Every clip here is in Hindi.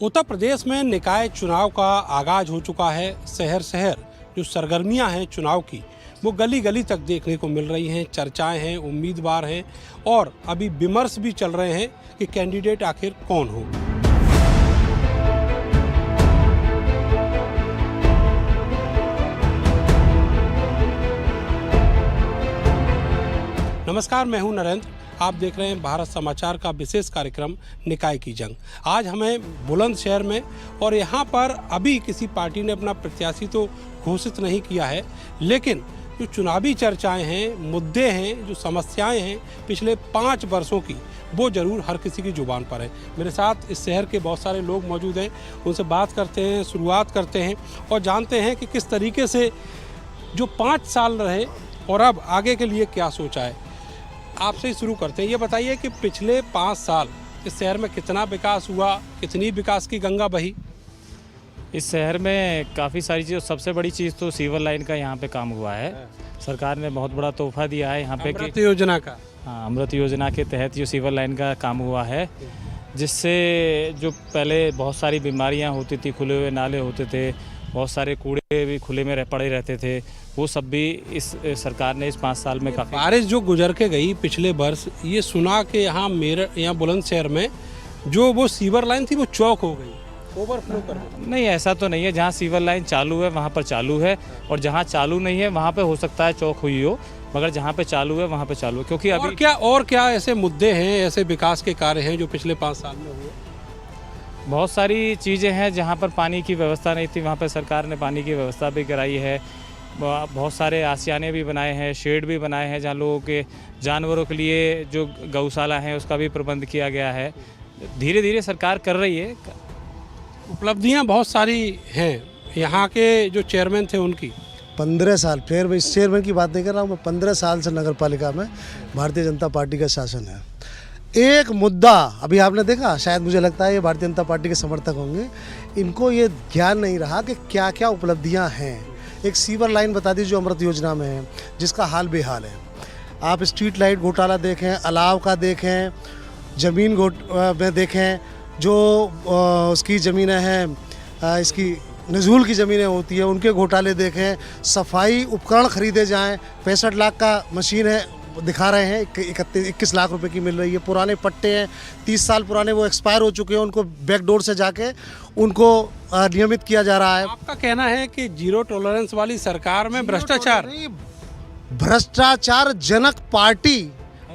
उत्तर प्रदेश में निकाय चुनाव का आगाज हो चुका है। शहर शहर जो सरगर्मियां हैं चुनाव की वो गली गली तक देखने को मिल रही हैं। चर्चाएं हैं, उम्मीदवार हैं और अभी विमर्श भी चल रहे हैं कि कैंडिडेट आखिर कौन हो। नमस्कार, मैं हूं नरेंद्र। आप देख रहे हैं भारत समाचार का विशेष कार्यक्रम निकाय की जंग। आज हमें बुलंदशहर में और यहाँ पर अभी किसी पार्टी ने अपना प्रत्याशी तो घोषित नहीं किया है, लेकिन जो चुनावी चर्चाएं हैं, मुद्दे हैं, जो समस्याएं हैं पिछले 5 वर्षों की, वो जरूर हर किसी की जुबान पर है। मेरे साथ इस शहर के बहुत सारे लोग मौजूद हैं, उनसे बात करते हैं, शुरुआत करते हैं और जानते हैं कि किस तरीके से जो 5 साल रहे और अब आगे के लिए क्या सोचा है। आपसे ही शुरू करते हैं। ये बताइए कि पिछले 5 साल इस शहर में कितना विकास हुआ, कितनी विकास की गंगा बही? इस शहर में काफ़ी सारी चीज़, सबसे बड़ी चीज़ तो सीवर लाइन का यहाँ पे काम हुआ है। सरकार ने बहुत बड़ा तोहफा दिया है यहाँ पे अमृत योजना का। हाँ, अमृत योजना के तहत जो सीवर लाइन का काम हुआ है, जिससे जो पहले बहुत सारी बीमारियाँ होती थी, खुले हुए नाले होते थे, बहुत सारे कूड़े भी खुले में पड़े रहते थे, वो सब भी इस सरकार ने इस 5 साल में काफ़ी। बारिश जो गुजर के गई पिछले वर्ष, ये सुना कि यहाँ यहाँ बुलंदशहर में जो वो सीवर लाइन थी वो चौक हो गई, ओवरफ्लो कर गई। नहीं, ऐसा तो नहीं है। जहाँ सीवर लाइन चालू है वहाँ पर चालू है, और जहाँ चालू नहीं है वहाँ पे हो सकता है चौक हुई हो, मगर जहाँ पे चालू है वहाँ पे चालू है। क्योंकि अभी और क्या ऐसे मुद्दे हैं, ऐसे विकास के कार्य हैं जो पिछले 5 साल में हुए? बहुत सारी चीज़ें हैं। जहाँ पर पानी की व्यवस्था नहीं थी वहाँ पर सरकार ने पानी की व्यवस्था भी कराई है। बहुत सारे आशियाने भी बनाए हैं, शेड भी बनाए हैं, जहाँ लोगों के जानवरों के लिए जो गौशाला है उसका भी प्रबंध किया गया है। धीरे धीरे सरकार कर रही है। उपलब्धियां बहुत सारी हैं यहाँ के जो चेयरमैन थे उनकी। 15 साल, फिर मैं इस चेयरमैन की बात नहीं कर रहा हूँ, मैं 15 साल से नगर पालिका में भारतीय जनता पार्टी का शासन है। एक मुद्दा अभी आपने देखा, शायद मुझे लगता है ये भारतीय जनता पार्टी के समर्थक होंगे, इनको ये ज्ञान नहीं रहा कि क्या क्या उपलब्धियां हैं। एक सीवर लाइन बता दी जो अमृत योजना में है, जिसका हाल बेहाल है। आप स्ट्रीट लाइट घोटाला देखें, अलाव का देखें, ज़मीन में देखें, जो उसकी ज़मीनें हैं, इसकी नजूल की ज़मीनें होती है, उनके घोटाले देखें। सफाई उपकरण खरीदे जाएं, 65 लाख का मशीन है, दिखा रहे हैं 21 लाख रुपए की मिल रही है। पुराने पट्टे हैं 30 साल पुराने, वो एक्सपायर हो चुके हैं, उनको बैकडोर से जाके उनको नियमित किया जा रहा है। आपका कहना है कि जीरो टॉलरेंस वाली सरकार में भ्रष्टाचार जनक पार्टी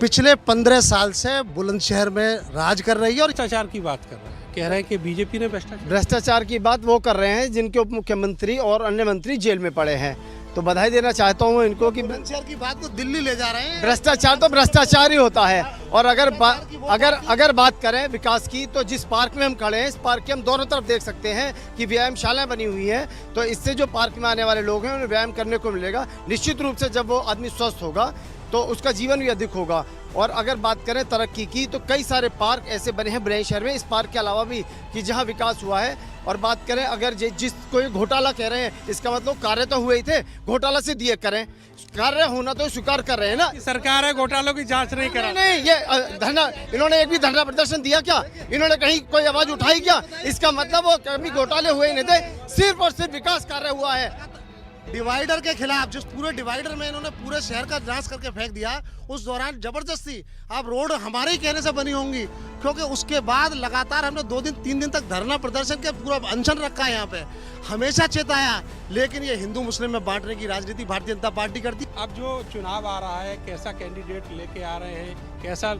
पिछले 15 साल से बुलंदशहर में राज कर रही है। और भ्रष्टाचार की बात कर रहे हैं, कह रहे हैं कि बीजेपी ने भ्रष्टाचार की बात वो कर रहे हैं जिनके उप मुख्यमंत्री और अन्य मंत्री जेल में पड़े हैं। तो बधाई देना चाहता हूँ इनको कि बुलंदशहर की बात को दिल्ली ले जा रहे हैं। भ्रष्टाचार तो भ्रष्टाचार ही होता है। और अगर बात करें विकास की, तो जिस पार्क में हम खड़े हैं, इस पार्क के हम दोनों तरफ देख सकते हैं कि व्यायामशालाएं बनी हुई हैं। तो इससे जो पार्क में आने वाले लोग हैं उन्हें व्यायाम करने को मिलेगा। निश्चित रूप से जब वो आदमी स्वस्थ होगा तो उसका जीवन भी अधिक होगा। और अगर बात करें तरक्की की, तो कई सारे पार्क ऐसे बने हैं बुलंदशहर में, इस पार्क के अलावा भी, कि जहां विकास हुआ है। और बात करें अगर जिस कोई घोटाला कह रहे हैं, इसका मतलब कार्य तो हुए ही थे, घोटाला से दिए करें, कार्य होना तो स्वीकार कर रहे हैं ना। सरकार है घोटालों की जांच नहीं करा। नहीं, ये धरना, इन्होंने एक भी धरना प्रदर्शन दिया क्या? इन्होंने कहीं कोई आवाज उठाई क्या? इसका मतलब वो कभी घोटाले हुए ही नहीं थे, सिर्फ और सिर्फ विकास कार्य हुआ है। डिवाइडर के खिलाफ, जिस पूरे डिवाइडर में इन्होंने पूरे शहर का नाश करके फेंक दिया, उस दौरान जबरदस्ती आप रोड हमारे ही कहने से बनी होंगी, क्योंकि उसके बाद लगातार हमने 2 दिन 3 दिन तक धरना प्रदर्शन के पूरा अनशन रखा है यहाँ पे, हमेशा चेताया, लेकिन ये हिंदू मुस्लिम में बांटने की राजनीति भारतीय जनता पार्टी करती। अब जो चुनाव आ रहा है, कैसा कैंडिडेट लेके आ रहे हैं, कैसा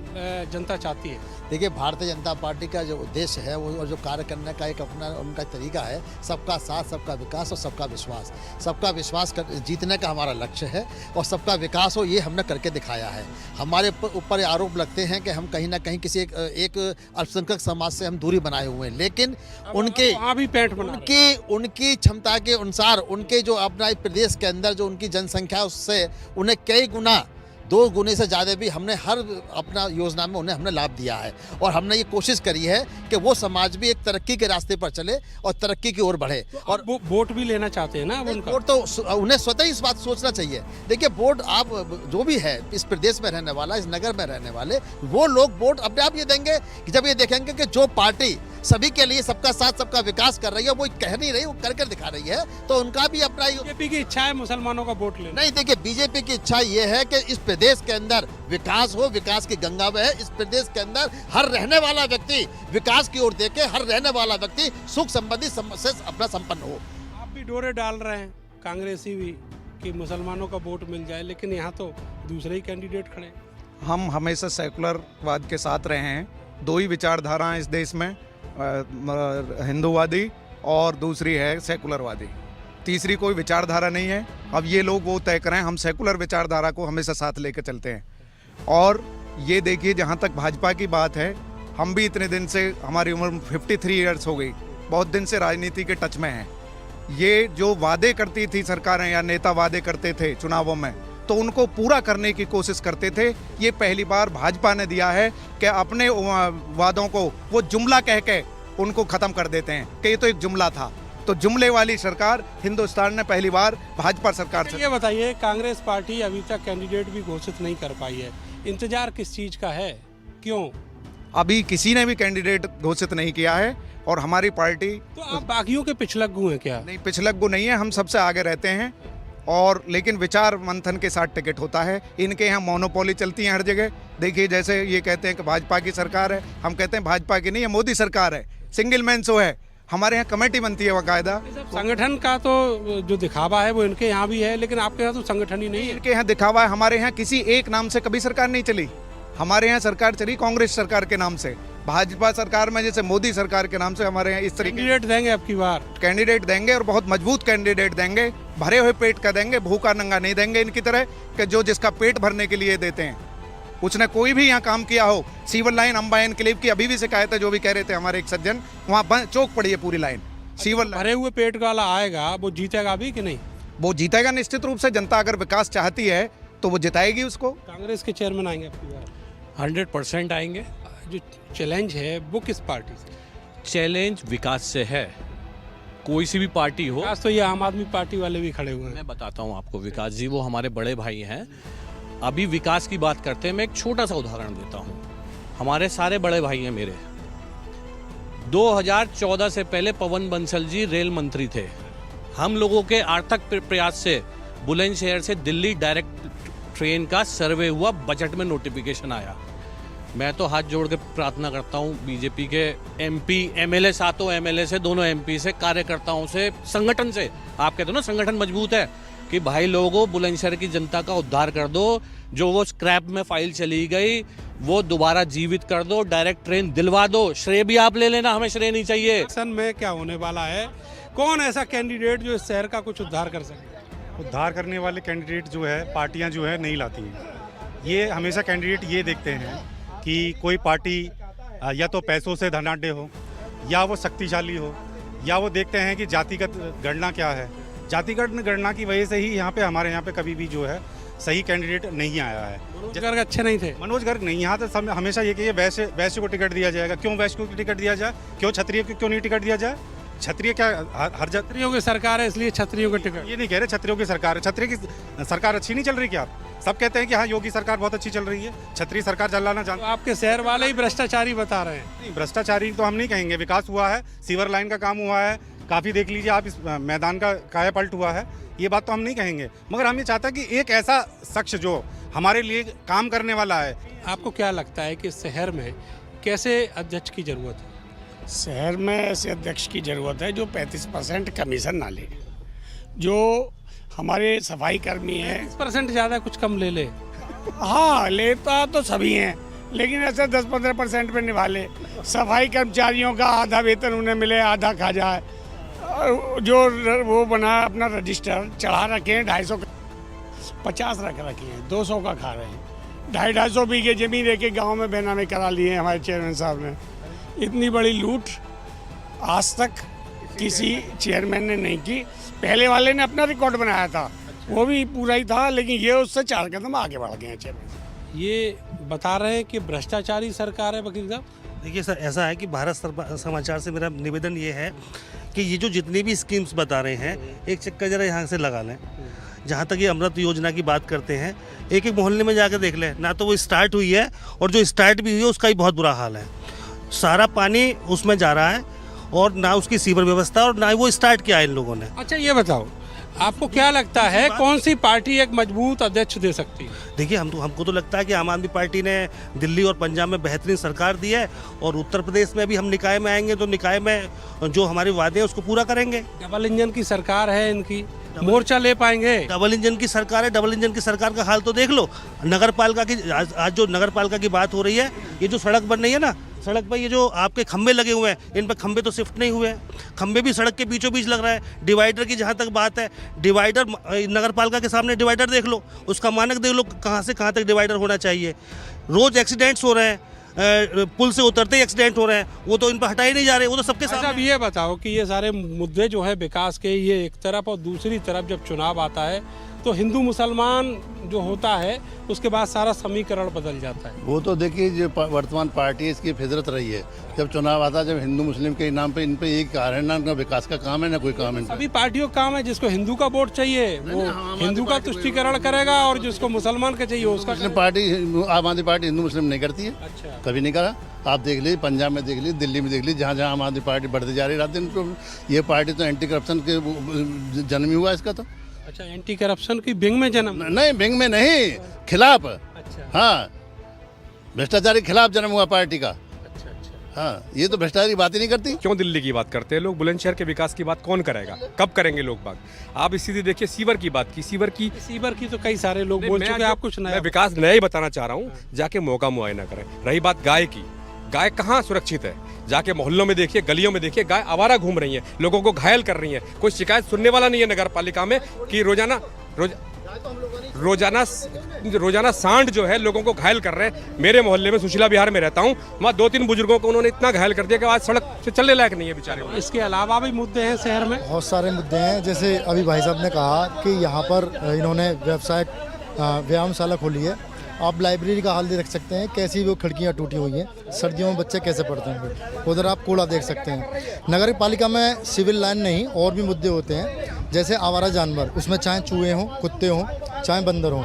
जनता चाहती है? देखिए, भारतीय जनता पार्टी का जो उद्देश्य है वो, और जो कार्य करने का एक अपना उनका तरीका है, सबका साथ, सबका विकास और सबका विश्वास। सबका विश्वास जीतने का हमारा लक्ष्य है और सबका विकास हो, ये हमने करके दिखाया है। हमारे ऊपर आरोप लगते हैं कि हम कहीं ना कहीं किसी एक अल्पसंख्यक समाज से हम दूरी बनाए हुए हैं, लेकिन उनकी क्षमता के अनुसार, उनके जो अपना प्रदेश के अंदर जो उनकी जनसंख्या है, उससे उन्हें कई गुना 2 गुने से ज़्यादा भी हमने हर अपना योजना में उन्हें हमने लाभ दिया है। और हमने ये कोशिश करी है कि वो समाज भी एक तरक्की के रास्ते पर चले और तरक्की की ओर बढ़े। और वो वोट भी लेना चाहते हैं ना उनका? वोट तो उन्हें स्वतः इस बात सोचना चाहिए। देखिए, वोट आप जो भी है इस प्रदेश में रहने वाला, इस नगर में रहने वाले, वो लोग वोट अपने आप ये देंगे कि जब ये देखेंगे कि जो पार्टी सभी के लिए सबका साथ सबका विकास कर रही है, वो कह नहीं रही, वो कर दिखा रही है। तो उनका भी अपना बीजेपी की इच्छा है मुसलमानों का वोट लेना। नहीं, देखिए बीजेपी की इच्छा ये है कि इस प्रदेश के अंदर विकास हो, विकास की गंगा बहे, इस प्रदेश के अंदर हर रहने वाला व्यक्ति विकास की ओर देखे, हर रहने वाला व्यक्ति सुख संबंधी से अपना संपन्न हो। आप भी डोरे डाल रहे हैं, कांग्रेसी भी, कि मुसलमानों का वोट मिल जाए, लेकिन यहाँ तो दूसरे ही कैंडिडेट खड़े हैं। हम हमेशा सेकुलरवाद के साथ रहे हैं। दो ही विचारधारा हैं इस देश में, हिंदूवादी और दूसरी है सेकुलरवादी। तीसरी कोई विचारधारा नहीं है। अब ये लोग वो तय करें, हम सेकुलर विचारधारा को हमेशा साथ लेकर चलते हैं। और ये देखिए, जहाँ तक भाजपा की बात है, हम भी इतने दिन से, हमारी उम्र 53 ईयर्स हो गई, बहुत दिन से राजनीति के टच में हैं। ये जो वादे करती थी सरकारें या नेता वादे करते थे चुनावों में, तो उनको पूरा करने की कोशिश करते थे। ये पहली बार भाजपा ने दिया है कि अपने वादों को वो जुमला कह के उनको ख़त्म कर देते हैं कि ये तो एक जुमला था। तो जुमले वाली सरकार हिंदुस्तान ने पहली बार भाजपा सरकार से। ये बताइए, कांग्रेस पार्टी अभी तक कैंडिडेट भी घोषित नहीं कर पाई है, इंतजार किस चीज़ का है, क्यों? अभी किसी ने भी कैंडिडेट घोषित नहीं किया है और हमारी पार्टी। तो आप बागियों के पिछलग्गू हैं क्या? नहीं, पिछलग्गू नहीं है, हम सबसे आगे रहते हैं। और लेकिन विचार मंथन के साथ टिकट होता है। इनके यहाँ मोनोपोली चलती है हर जगह। देखिए, जैसे ये कहते हैं कि भाजपा की सरकार है, हम कहते हैं भाजपा की नहीं है, मोदी सरकार है, सिंगल मैन शो है। हमारे यहाँ कमेटी बनती है बाकायदा। संगठन का तो जो दिखावा है वो इनके यहाँ भी है, लेकिन आपके यहाँ तो संगठन ही नहीं है। इनके यहाँ दिखावा है, हमारे यहाँ किसी एक नाम से कभी सरकार नहीं चली। हमारे यहाँ सरकार चली कांग्रेस सरकार के नाम से। भाजपा सरकार में जैसे मोदी सरकार के नाम से हमारे यहाँ इस तरीके कैंडिडेट देंगे अब की बार। कैंडिडेट देंगे और बहुत मजबूत कैंडिडेट देंगे, भरे हुए पेट का देंगे, भूखा नंगा नहीं देंगे इनकी तरह कि जो जिसका पेट भरने के लिए देते हैं। उसने कोई भी यहाँ काम किया हो, सीवर लाइन अंबा एनक्लेव की अभी भी शिकायत है, जो भी कह रहे थे हमारे एक सज्जन, वहाँ चौक पड़ी है पूरी लाइन सीवर लाइन। भरे हुए पेट वाला आएगा, वो जीतेगा भी कि नहीं? वो जीतेगा निश्चित रूप से। जनता अगर विकास चाहती है तो वो जिताएगी उसको। कांग्रेस के चेयरमैन आएंगे अब की बार? 100% आएंगे। जो चैलेंज है वो किस पार्टी से? चैलेंज विकास से है, कोई सी भी पार्टी हो। विकास तो ये आम आदमी पार्टी वाले भी खड़े हुए हैं। मैं बताता हूँ आपको, विकास जी वो हमारे बड़े भाई हैं। अभी विकास की बात करते हैं, मैं एक छोटा सा उदाहरण देता हूँ। हमारे सारे बड़े भाई हैं मेरे। 2014 से पहले पवन बंसल जी रेल मंत्री थे। हम लोगों के आर्थक प्रयास से बुलंदशहर से दिल्ली डायरेक्ट ट्रेन का सर्वे हुआ, बजट में नोटिफिकेशन आया। मैं तो हाथ जोड़ के प्रार्थना करता हूँ बीजेपी के एमपी एमएलए, सातों एमएलए से, दोनों एमपी से, कार्यकर्ताओं से, संगठन से। आप कहते हो ना संगठन मजबूत है, कि भाई लोगों बुलंदशहर की जनता का उद्धार कर दो। जो वो स्क्रैप में फाइल चली गई वो दोबारा जीवित कर दो, डायरेक्ट ट्रेन दिलवा दो। श्रेय भी आप ले लेना, हमें श्रेय नहीं चाहिए। इलेक्शन में क्या होने वाला है? कौन ऐसा कैंडिडेट जो इस शहर का कुछ उद्धार कर सके? उद्धार करने वाले कैंडिडेट जो है पार्टियां जो है नहीं लाती हैं। ये हमेशा कैंडिडेट ये देखते हैं कि कोई पार्टी या तो पैसों से धनाढ्य हो, या वो शक्तिशाली हो, या वो देखते हैं कि जातिगत गणना क्या है। जातिगत गणना की वजह से ही यहाँ पे हमारे यहाँ पे कभी भी जो है सही कैंडिडेट नहीं आया है। मनोज गर्ग अच्छे नहीं थे। मनोज गर्ग नहीं, यहाँ तो हमेशा ये कि वैश्य को टिकट दिया जाएगा। क्यों वैश्य को टिकट दिया जाए? क्यों क्षत्रिय को क्यों नहीं टिकट दिया जाए? क्षत्रिय क्या हर क्षत्रियों की सरकार है इसलिए क्षत्रियों को टिकट? ये नहीं कह रहे क्षत्रियों की सरकार है। क्षत्रिय की सरकार अच्छी नहीं चल रही क्या? सब कहते हैं कि हाँ योगी सरकार बहुत अच्छी चल रही है, क्षत्रिय सरकार चलाना जानते। तो आपके शहर वाले ही भ्रष्टाचारी बता रहे हैं। नहीं, भ्रष्टाचारी तो हम नहीं कहेंगे। विकास हुआ है, सीवर लाइन का काम हुआ है, काफ़ी देख लीजिए आप, इस मैदान का कायापलट हुआ है। ये बात तो हम नहीं कहेंगे, मगर हम ये चाहते हैं कि एक ऐसा शख्स जो हमारे लिए काम करने वाला है। आपको क्या लगता है कि शहर में कैसे अध्यक्ष की जरूरत है? शहर में ऐसे अध्यक्ष की ज़रूरत है जो 35% कमीशन ना ले। जो हमारे सफाई कर्मी हैं 30% ज़्यादा कुछ कम ले ले। हाँ, लेता तो सभी हैं, लेकिन ऐसे 10-15% पे निभा ले। सफाई कर्मचारियों का आधा वेतन उन्हें मिले, आधा खा जाए। जो वो बना अपना रजिस्टर चढ़ा रखे हैं 250 रख रखे हैं, 200 का खा रहे हैं। 250 बीघे जमीन एक एक गाँव में बेनामे करा लिए हैं हमारे चेयरमैन साहब ने। इतनी बड़ी लूट आज तक किसी चेयरमैन ने नहीं की। पहले वाले ने अपना रिकॉर्ड बनाया था, वो भी पूरा ही था, लेकिन ये उससे 4 कदम आगे बढ़ गए हैं चेयरमैन। ये बता रहे हैं कि भ्रष्टाचारी सरकार है वकील साहब। देखिए सर, ऐसा है कि भारत समाचार से मेरा निवेदन ये है कि ये जो जितनी भी स्कीम्स बता रहे हैं, एक चक्कर जरा यहाँ से लगा लें। जहाँ तक ये अमृत योजना की बात करते हैं, एक एक मोहल्ले में जाकर देख लें, ना तो वो स्टार्ट हुई है और जो स्टार्ट भी हुई है उसका ही बहुत बुरा हाल है। सारा पानी उसमें जा रहा है और ना उसकी सीवर व्यवस्था और ना वो स्टार्ट किया है इन लोगों ने। अच्छा ये बताओ, आपको क्या लगता है कौन सी पार्टी एक मजबूत अध्यक्ष दे सकती है? देखिए हमको तो लगता है कि आम आदमी पार्टी ने दिल्ली और पंजाब में बेहतरीन सरकार दी है और उत्तर प्रदेश में भी हम निकाय में आएंगे तो निकाय में जो हमारे वादे हैं उसको पूरा करेंगे। डबल इंजन की सरकार है इनकी, मोर्चा ले पाएंगे? डबल इंजन की सरकार है, डबल इंजन की सरकार का हाल तो देख लो। नगर पालिका की आज जो नगर पालिका की बात हो रही है, ये जो सड़क बन रही है ना, सड़क पर ये जो आपके खंबे लगे हुए हैं, इन पर खंबे तो शिफ्ट नहीं हुए हैं, खंबे भी सड़क के बीचों बीच लग रहा है। डिवाइडर की जहाँ तक बात है, डिवाइडर नगर पालिका के सामने डिवाइडर देख लो, उसका मानक देख लो कहाँ से कहाँ तक डिवाइडर होना चाहिए। रोज एक्सीडेंट्स हो रहे हैं, पुल से उतरते ही एक्सीडेंट हो रहे हैं, वो तो इन पर हटाए नहीं जा रहे, वो तो सबके सामने। अब ये बताओ कि ये सारे मुद्दे जो है विकास के, ये एक तरफ, और दूसरी तरफ जब चुनाव आता है तो हिंदू मुसलमान जो होता है उसके बाद सारा समीकरण बदल जाता है। वो तो देखिए जो वर्तमान पार्टी है इसकी फितरत रही है, जब चुनाव आता है, जब हिंदू मुस्लिम के नाम पे इन पे एक कारण है, ना उनका विकास का काम है ना कोई काम है। सभी पार्टियों का काम है, जिसको हिंदू का वोट चाहिए वो हिंदू का तुष्टीकरण करेगा और जिसको मुसलमान का चाहिए उसका। पार्टी आम आदमी पार्टी हिंदू मुस्लिम नहीं करती है, अच्छा कभी नहीं करा। आप देख लीजिए, पंजाब में देख लीजिए, दिल्ली में देख लीजिए, जहाँ जहाँ आम आदमी पार्टी बढ़ती जा रही रात दिन। ये पार्टी तो एंटी करप्शन के जन्म ही हुआ इसका तो। अच्छा, एंटी करप्शन की विंग में जन्म? नहीं, विंग में नहीं, खिलाफ। अच्छा हाँ, भ्रष्टाचार के खिलाफ जन्म हुआ पार्टी का। अच्छा अच्छा। हाँ, ये तो भ्रष्टाचार की बात ही नहीं करती। क्यों दिल्ली की बात करते हैं लोग? बुलंदशहर के विकास की बात कौन करेगा? कब करेंगे लोग बात? आप स्थिति देखिए, सीवर की बात की, सीवर की तो कई सारे लोग बोल चुके हैं, आप कुछ नया? मैं विकास नया ही बताना चाह रहा हूँ, जाके मौका मुआयना करें। रही बात गाय की, गाय कहाँ सुरक्षित है? जाके मोहल्लों में देखिए, गलियों में देखिए, गाय आवारा घूम रही हैं, लोगों को घायल कर रही हैं। कोई शिकायत सुनने वाला नहीं है नगर पालिका में कि रोजाना सांड जो है लोगों को घायल कर रहे हैं। मेरे मोहल्ले में सुशीला विहार में रहता हूँ, वहाँ 2-3 बुजुर्गों को उन्होंने इतना घायल कर दिया कि आज सड़क से चलने लायक नहीं है बेचारे। इसके अलावा भी मुद्दे हैं शहर में? बहुत सारे मुद्दे हैं, जैसे अभी भाई साहब ने कहा कि यहाँ पर इन्होंने व्यायामशाला खोली है। आप लाइब्रेरी का हाल देख सकते हैं, कैसी वो खिड़कियाँ टूटी हुई हैं, सर्दियों में बच्चे कैसे पढ़ते हैं। उधर आप कूड़ा देख सकते हैं। नगर पालिका में सिविल लाइन नहीं और भी मुद्दे होते हैं, जैसे आवारा जानवर, उसमें चाहे चूहे हों, कुत्ते हों, चाहे बंदर हों।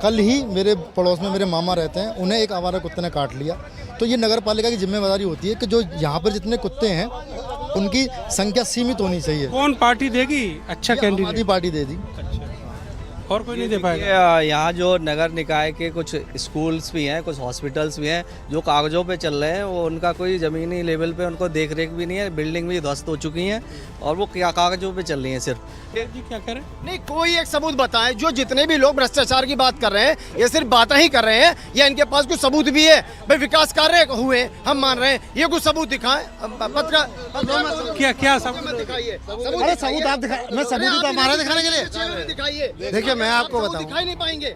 कल ही मेरे पड़ोस में मेरे मामा रहते हैं, उन्हें एक आवारा कुत्ते ने काट लिया। तो ये नगर पालिका की जिम्मेदारी होती है कि जो यहाँ पर जितने कुत्ते हैं उनकी संख्या सीमित होनी चाहिए। कौन पार्टी देगी अच्छा कैंडिडेट? आदमी पार्टी दे दी। और कोई नहीं दे पाएगा? यहाँ जो नगर निकाय के कुछ स्कूल्स भी हैं, कुछ हॉस्पिटल्स भी हैं जो कागजों पे चल रहे हैं, वो उनका कोई ज़मीनी लेवल पे उनको देख रेख भी नहीं है। बिल्डिंग भी ध्वस्त हो चुकी हैं और वो क्या कागजों पे चल रही हैं सिर्फ। जी क्या करें? नहीं, कोई एक सबूत बताएं। जो जितने भी लोग भ्रष्टाचार की बात कर रहे हैं, ये सिर्फ बातें ही कर रहे हैं या इनके पास कुछ सबूत भी है? भाई विकास कार्य हुए हम मान रहे हैं, ये कुछ सबूत दिखाएं। क्या सबूत दिखाइए? अरे सबूत आप दिखाए, मैं सबूत तो हमारा दिखाने के लिए दिखाइए। देखिए मैं आपको बताऊं, दिखाई नहीं पाएंगे।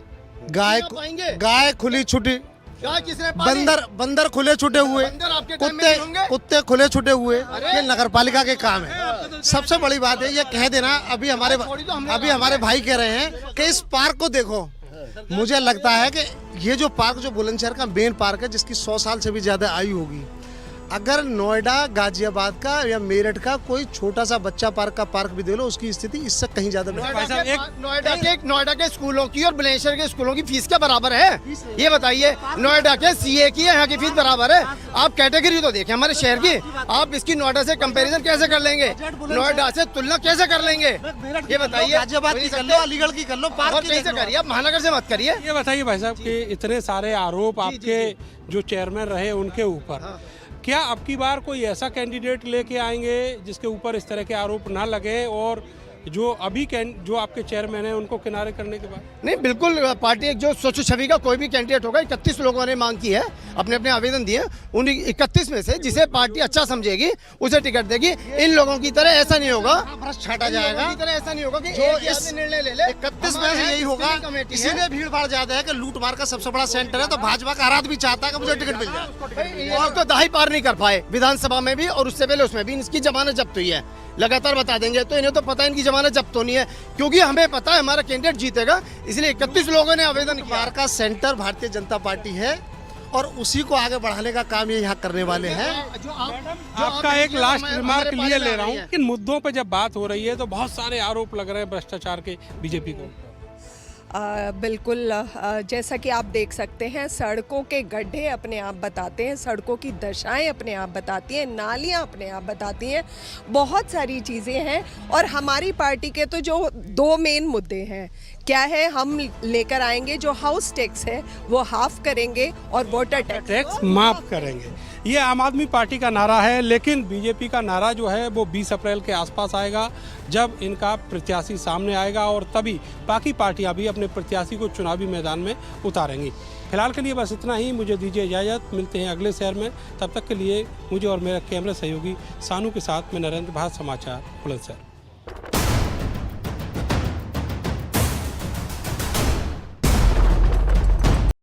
गाय खुली छुटी, गाय किसने पाली? बंदर खुले छुटे हुए, बंदर आपके टाइम में नहीं होंगे? कुत्ते खुले छुटे हुए, ये नगर पालिका के काम है। सबसे बड़ी बात है ये कह देना, अभी हमारे भाई कह रहे हैं कि इस पार्क को देखो। मुझे लगता है कि ये जो पार्क, जो बुलंदशहर का मेन पार्क है, जिसकी 100 साल से भी ज्यादा आयु होगी, अगर नोएडा, गाजियाबाद का या मेरठ का कोई छोटा सा बच्चा पार्क भी दे लो, उसकी स्थिति इससे कहीं ज्यादा। नोएडा के स्कूलों की और बुलंदशहर के स्कूलों की फीस क्या बराबर है? ये बताइए। नोएडा के सीए की यहाँ की फीस बराबर है? आप कैटेगरी तो देखें हमारे शहर की, आप इसकी नोएडा से कंपैरिजन कैसे कर लेंगे? नोएडा से तुलना कैसे कर लेंगे? ये बताइए। गाजियाबाद की कर लो, अलीगढ़ की कर लो, पार्क कैसे करिए? आप महानगर से मत करिए। ये बताइए भाई साहब कि इतने सारे आरोप आपके जो चेयरमैन रहे उनके ऊपर, क्या अब की बार कोई ऐसा कैंडिडेट लेके आएंगे जिसके ऊपर इस तरह के आरोप ना लगे, और जो अभी जो आपके चेयरमैन हैं उनको किनारे करने के बाद? नहीं, बिल्कुल पार्टी एक जो स्वच्छ छवि का कोई भी कैंडिडेट होगा, 31 लोगों ने मांग की है, अपने अपने आवेदन दिए, उन 31 में से जिसे पार्टी अच्छा समझेगी उसे टिकट देगी। इन लोगों की तरह ऐसा नहीं होगा, छाटा जाएगा। ऐसा नहीं होगा कि जो एक इस निर्णय ले ले। 31 में से यही होगा। इसीलिए भीड़ भाड़ ज्यादा है कि लूट मार का सबसे बड़ा सेंटर है, तो भाजपा का आराध भी चाहता है कि मुझे टिकट मिल जाए। और तो दाही पार नहीं कर पाए विधानसभा में भी, और उससे पहले उसमें भी इनकी जमानत जब्त हुई है। लगातार बता देंगे, तो इन्हें तो पता है इनकी जमानत जब्त होनी है, क्योंकि हमें पता है हमारा कैंडिडेट जीतेगा, इसलिए 31 लोगों ने आवेदन किया। बार का सेंटर भारतीय जनता पार्टी है और उसी को आगे बढ़ाने का काम ये यहाँ करने वाले हैं। आपका एक लास्ट रिमार्क लिए ले रहा हूँ, इन मुद्दों पे जब बात हो रही है तो बहुत सारे आरोप लग रहे हैं भ्रष्टाचार के बीजेपी को। बिल्कुल जैसा कि आप देख सकते हैं, सड़कों के गड्ढे अपने आप बताते हैं, सड़कों की दशाएं अपने आप बताती हैं, नालियां अपने आप बताती हैं, बहुत सारी चीज़ें हैं। और हमारी पार्टी के तो जो दो मेन मुद्दे हैं, क्या है, हम लेकर आएंगे जो हाउस टैक्स है वो हाफ करेंगे और वोटर टैक्स माफ करेंगे। ये आम आदमी पार्टी का नारा है, लेकिन बीजेपी का नारा जो है वो 20 अप्रैल के आसपास आएगा, जब इनका प्रत्याशी सामने आएगा और तभी बाकी पार्टियां भी अपने प्रत्याशी को चुनावी मैदान में उतारेंगी। फिलहाल के लिए बस इतना ही, मुझे दीजिए इजाज़त, मिलते हैं अगले शहर में। तब तक के लिए मुझे और मेरा कैमरा सहयोगी सानू के साथ मैं नरेंद्र, भारत समाचार, बुलंदशहर।